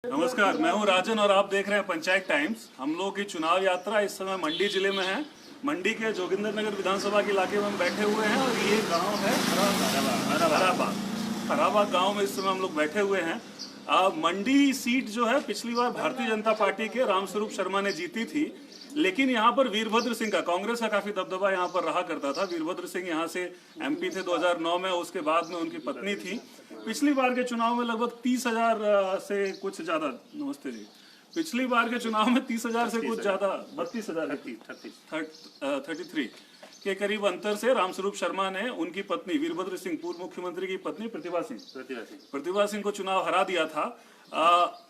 नमस्कार, मैं हूं राजन और आप देख रहे हैं पंचायत टाइम्स। हम लोगों की चुनाव यात्रा इस समय मंडी जिले में है। मंडी के जोगिंदर नगर विधानसभा के इलाके में हम बैठे हुए हैं और ये गांव है हराबाग गांव में इस समय हम लोग बैठे हुए हैं। मंडी सीट जो है पिछली बार भारतीय जनता पार्टी के रामस्वरूप शर्मा ने जीती थी, लेकिन यहाँ पर वीरभद्र सिंह का, कांग्रेस का काफी दबदबा यहाँ पर रहा करता था। वीरभद्र सिंह यहाँ से एमपी थे 2009 में, उसके बाद में उनकी पत्नी थी। पिछली बार के चुनाव में लगभग 30,000 से कुछ ज्यादा, नमस्ते जी, पिछली बार के चुनाव में 30,000 से कुछ ज्यादा, 33 के करीब अंतर से रामस्वरूप शर्मा ने उनकी पत्नी वीरभद्र सिंह, पूर्व मुख्यमंत्री की पत्नी प्रतिभा सिंह को चुनाव हरा दिया था।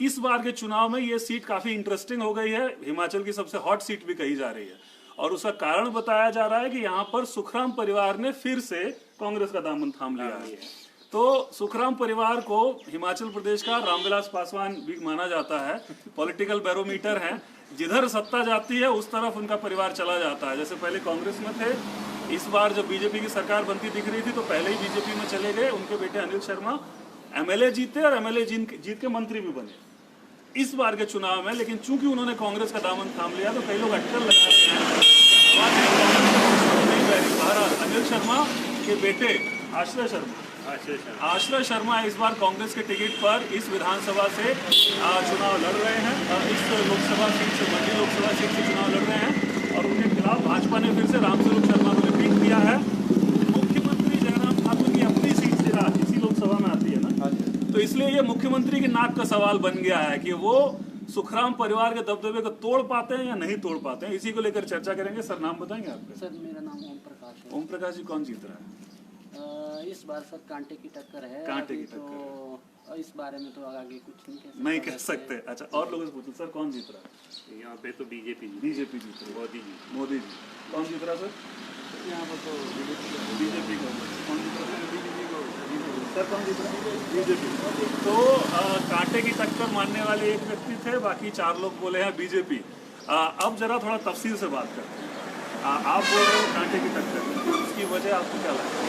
इस बार के चुनाव में ये सीट काफी इंटरेस्टिंग हो गई है, हिमाचल की सबसे हॉट सीट भी कही जा रही है और उसका कारण बताया जा रहा है कि यहाँ पर सुखराम परिवार ने फिर से कांग्रेस का दामन थाम लिया है। तो सुखराम परिवार को हिमाचल प्रदेश का रामविलास पासवान भी माना जाता है, पॉलिटिकल बैरोमीटर है। जिधर सत्ता जाती है उस तरफ उनका परिवार चला जाता है। जैसे पहले कांग्रेस में थे, इस बार जब बीजेपी की सरकार बनती दिख रही थी तो पहले ही बीजेपी में चले गए। उनके बेटे अनिल शर्मा एमएलए जीते और एमएलए जीत के मंत्री भी बने इस बार के चुनाव में। लेकिन चूंकि उन्होंने कांग्रेस का दामन थाम लिया तो कई लोग अटकल लगा रहे हैं। अनिल शर्मा के बेटे आश्रय शर्मा इस बार कांग्रेस के टिकट पर इस विधानसभा से चुनाव लड़ रहे हैं। इस लोकसभा सीट से, मंडी लोकसभा सीट से चुनाव लड़ रहे हैं और उनके खिलाफ भाजपा ने फिर से रामस्वरूप शर्मा को रिपीट किया है। मुख्यमंत्री जयराम ठाकुर की अपनी सीट से इसी लोकसभा में आती है ना, तो इसलिए ये मुख्यमंत्री की नाक का सवाल बन गया है कि वो सुखराम परिवार के दबदबे को तोड़ पाते हैं या नहीं तोड़ पाते हैं। इसी को लेकर चर्चा करेंगे। सर, नाम बताएंगे आपका? सर, मेरा नाम ओम प्रकाश है। ओम प्रकाश जी, कौन जीत रहा है इस बार? सर, कांटे की टक्कर है। कांटे की टक्कर तो इस बारे में तो आगे कुछ नहीं कह सकते। अच्छा, और लोगों से पूछो सर, कौन जीत रहा है? यहाँ पे तो बीजेपी जीत रही है। मोदी जी। कौन जीत रहा है सर? यहाँ पर तो बीजेपी को। कौन जीत रहा है? सर, कौन जीत रहा है? बीजेपी। तो कांटे की टक्कर मानने वाले एक व्यक्ति थे, बाकी 4 लोग बोले हैं बीजेपी। अब जरा थोड़ा तफसील से बात करते हैं। आप बोल रहे हो कांटे की टक्कर, उसकी वजह आपको क्या लगता है?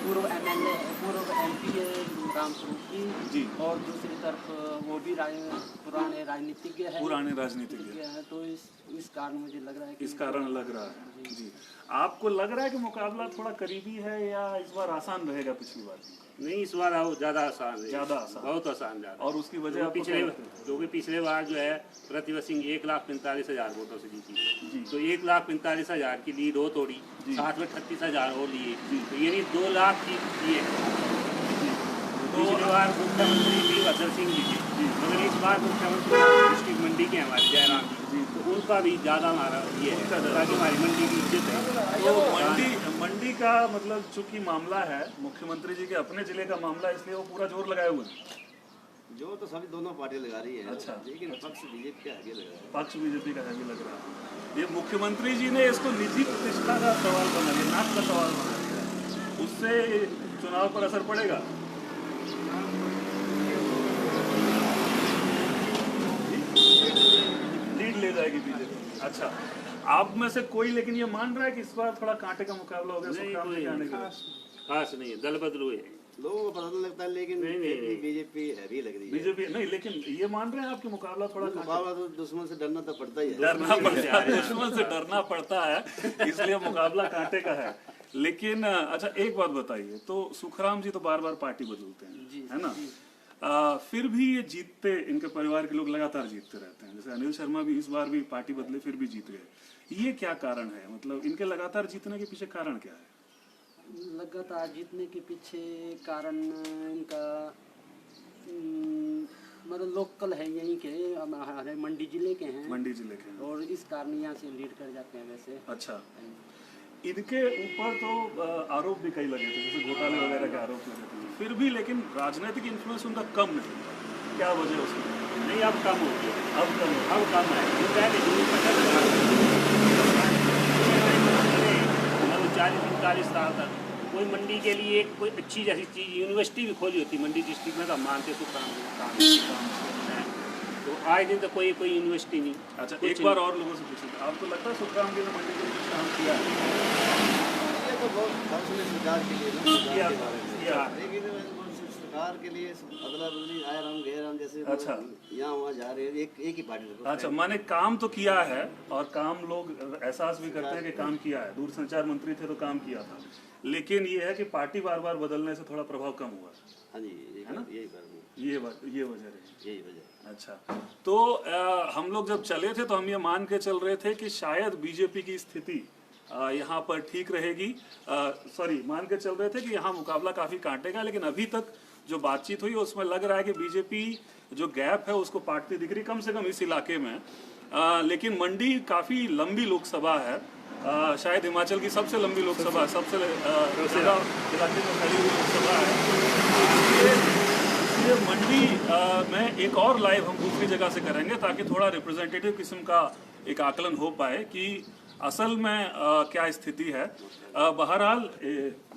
पूर्व एमपी रामस्वरूप जी, और दूसरी तरफ वो भी पुराने राजनीतिज्ञ है। तो इस कारण मुझे लग रहा है कि इस कारण लग रहा है जी। आपको लग रहा है कि मुकाबला थोड़ा करीबी है या इस बार आसान रहेगा पिछली बार? नहीं, इस बार ज्यादा आसान है, बहुत आसान ज़्यादा। और उसकी वजह पिछले बार जो है प्रतिभा सिंह 1,45,000 वोटों से जीती, तो 1,45,000 की लीड हो तोड़ी, साथ में 38,000 और लिए, तो यानी 2 लाख जीत लिए। पिछले बार मुख्यमंत्री वीरभद्र सिंह जी थे, मगर इस बार मुख्यमंत्री डिस्ट्रिक्ट मंडी के हमारे जयराम जी, तो उनका भी ज़्यादा हमारा ये है ताकि हमारी मंडी की इज्जत है। तो मंडी का मतलब चूंकि मामला है मुख्यमंत्री जी के अपने जिले का मामला, इसलिए वो पूरा जोर लगाए हुए हैं। जो तो सभी दोनों पार्टी लगा रही है। अच्छा, लेकिन पक्ष बीजेपी का आगे लग रहा है। पक्ष बीजेपी का आगे लग रहा है। ये मुख्यमंत्री जी ने इसको निजी प्रतिष्ठा का सवाल बना दिया, नाक का सवाल बना दिया। उससे चुनाव पर असर पड़ेगा? लीड ले जाएगी बीजेपी। अच्छा, आप में से कोई लेकिन ये मान रहा है कि इस बार थोड़ा कांटे का मुकाबला हो गया? खास नहीं है, दल बदलू है, लोगों को पता लगता है, लेकिन बीजेपी हैवी लग रही है। बीजेपी नहीं, लेकिन ये मान रहे हैं आपके मुकाबला थोड़ा मुकाबला तो दुश्मन से डरना तो पड़ता ही है। दुश्मन से डरना पड़ता है, इसलिए मुकाबला कांटे का है। लेकिन अच्छा, एक बात बताइए, तो सुखराम जी तो बार बार पार्टी बदलते हैं, है ना? फिर भी ये जीतते, इनके परिवार के लोग लगातार जीतते रहते हैं। जैसे अनिल शर्मा भी इस बार भी पार्टी बदले फिर भी जीत गए। ये क्या कारण है? मतलब इनके लगातार जीतने के पीछे कारण क्या है? लगातार जीतने के पीछे कारण इनका मतलब लोकल है, यहीं के हमारे मंडी जिले के हैं, और इस कारण यहाँ से लीड कर जाते हैं वैसे। अच्छा, इनके ऊपर तो आरोप भी कई लगे थे, जैसे घोटाले वगैरह के आरोप लगे थे, फिर भी लेकिन राजनीतिक इन्फ्लुएंस उनका कम नहीं। क्या वजह उसकी? नहीं, अब कम हो गया, अब कम है। 40-45 साल तक कोई मंडी के लिए कोई अच्छी जैसी चीज़ यूनिवर्सिटी भी खोली होती मंडी डिस्ट्रिक्ट में, तो मानते तो काम तो आज दिन तो कोई यूनिवर्सिटी नहीं। अच्छा, एक बार और लोगों से पूछिए, आपको लगता है सुखराम जी ने मंडी के लिए काम किया है? ये तो बहुत सरकार के लिए किया, लेकिन सरकार के लिए अदला बदली आए राम गए राम जैसे अच्छा। यहाँ वहाँ जा रहे हैं, एक ही पार्टी। अच्छा, माने काम तो किया है और काम लोग एहसास भी करते हैं कि काम किया है। दूरसंचार मंत्री थे तो काम किया था, लेकिन ये है कि पार्टी बार बार बदलने से थोड़ा प्रभाव कम हुआ है। हाँ जी, ये वजह रही। यही वजह। अच्छा, तो हम लोग जब चले थे तो हम ये मान के चल रहे थे कि शायद बीजेपी की स्थिति यहाँ पर ठीक रहेगी। मान के चल रहे थे कि यहाँ मुकाबला काफी काटेगा, लेकिन अभी तक जो बातचीत हुई उसमें लग रहा है कि बीजेपी जो गैप है उसको पाटती दिख रही, कम से कम इस इलाके में। लेकिन मंडी काफी लंबी लोकसभा है, शायद हिमाचल की सबसे लंबी लोकसभा, सबसे ज्यादा इलाके में फैली हुई लोकसभा है। इसलिए मंडी में एक और लाइव हम दूसरी जगह से करेंगे ताकि थोड़ा रिप्रेजेंटेटिव किस्म का एक आकलन हो पाए कि असल में क्या स्थिति है। बहरहाल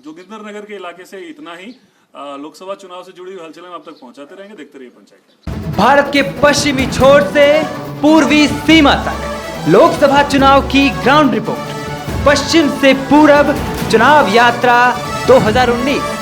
जोगिंदर नगर के इलाके से इतना ही। लोकसभा चुनाव से जुड़ी हुई हलचलें हम आप तक पहुंचाते रहेंगे। देखते रहिए पंचायत। भारत के पश्चिमी छोर से पूर्वी सीमा तक लोकसभा चुनाव की ग्राउंड रिपोर्ट, पश्चिम से पूरब चुनाव यात्रा 2019।